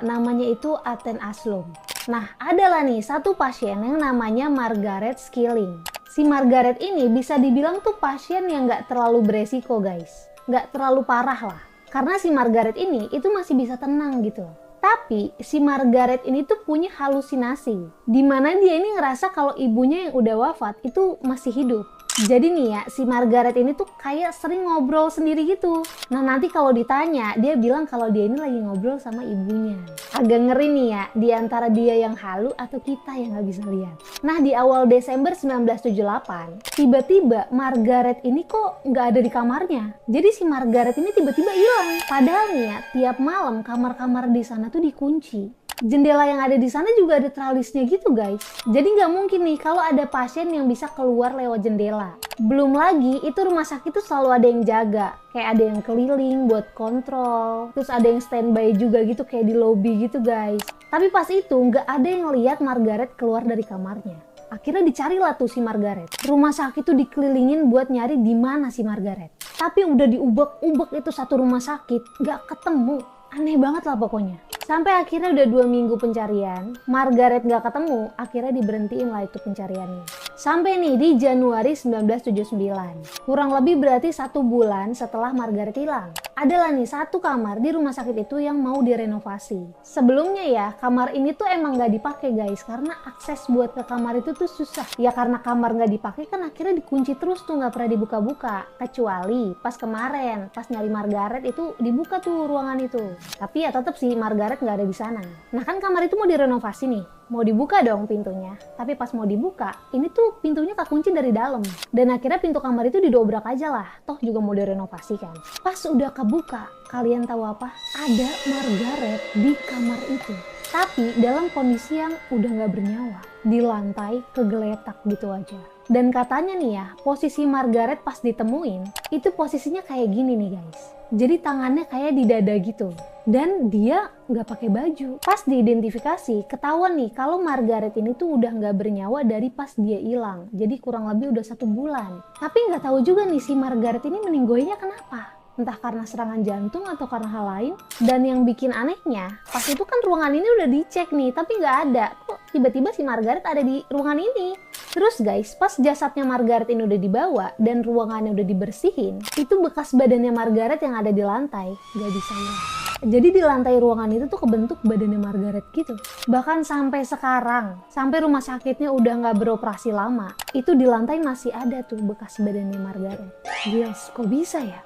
Namanya itu Aten Aslum. Nah, adalah nih satu pasien yang namanya Margaret Skilling. Si Margaret ini bisa dibilang tuh pasien yang nggak terlalu beresiko guys. Nggak terlalu parah lah. Karena si Margaret ini itu masih bisa tenang gitu. Tapi si Margaret ini tuh punya halusinasi. Dimana dia ini ngerasa kalau ibunya yang udah wafat itu masih hidup. Jadi nih ya, si Margaret ini tuh kayak sering ngobrol sendiri gitu. Nah nanti kalau ditanya, dia bilang kalau dia ini lagi ngobrol sama ibunya. Agak ngeri nih ya, di antara dia yang halu atau kita yang nggak bisa lihat. Nah di awal Desember 1978, tiba-tiba Margaret ini kok nggak ada di kamarnya. Jadi si Margaret ini tiba-tiba hilang. Padahal nih ya, tiap malam kamar-kamar di sana tuh dikunci. Jendela yang ada di sana juga ada tralisnya gitu guys. Jadi nggak mungkin nih kalau ada pasien yang bisa keluar lewat jendela. Belum lagi itu rumah sakit tuh selalu ada yang jaga. Kayak ada yang keliling buat kontrol. Terus ada yang standby juga gitu kayak di lobby gitu guys. Tapi pas itu nggak ada yang lihat Margaret keluar dari kamarnya. Akhirnya dicarilah tuh si Margaret. Rumah sakit tuh dikelilingin buat nyari di mana si Margaret. Tapi udah diubek-ubek itu satu rumah sakit, nggak ketemu. Aneh banget lah pokoknya. Sampai akhirnya udah 2 minggu pencarian, Margaret gak ketemu, akhirnya diberhentiin lah itu pencariannya. Sampai nih di Januari 1979, kurang lebih berarti 1 bulan setelah Margaret hilang. Adalah nih satu kamar di rumah sakit itu yang mau direnovasi. Sebelumnya ya, kamar ini tuh emang gak dipakai guys, karena akses buat ke kamar itu tuh susah. Ya karena kamar gak dipakai kan akhirnya dikunci terus tuh, gak pernah dibuka-buka. Kecuali pas kemarin, pas nyari Margaret itu dibuka tuh ruangan itu. Tapi ya tetap sih Margaret nggak ada di sana. Nah kan kamar itu mau direnovasi nih, mau dibuka dong pintunya. Tapi pas mau dibuka, ini tuh pintunya kekunci dari dalam. Dan akhirnya pintu kamar itu didobrak aja lah, toh juga mau direnovasi kan. Pas udah kebuka, kalian tahu apa? Ada Margaret di kamar itu. Tapi dalam kondisi yang udah nggak bernyawa, di lantai kegeletak gitu aja. Dan katanya nih ya, posisi Margaret pas ditemuin, itu posisinya kayak gini nih guys. Jadi tangannya kayak di dada gitu. Dan dia nggak pakai baju. Pas diidentifikasi, ketahuan nih kalau Margaret ini tuh udah nggak bernyawa dari pas dia hilang. Jadi kurang lebih udah 1 bulan. Tapi nggak tahu juga nih si Margaret ini meninggoynya kenapa. Entah karena serangan jantung atau karena hal lain. Dan yang bikin anehnya, pas itu kan ruangan ini udah dicek nih, tapi nggak ada. Kok tiba-tiba si Margaret ada di ruangan ini? Terus guys, pas jasadnya Margaret ini udah dibawa dan ruangannya udah dibersihin, itu bekas badannya Margaret yang ada di lantai gak bisa hilang. Jadi di lantai ruangan itu tuh kebentuk badannya Margaret gitu. Bahkan sampai sekarang, sampai rumah sakitnya udah gak beroperasi lama, itu di lantai masih ada tuh bekas badannya Margaret. Yes, kok bisa ya?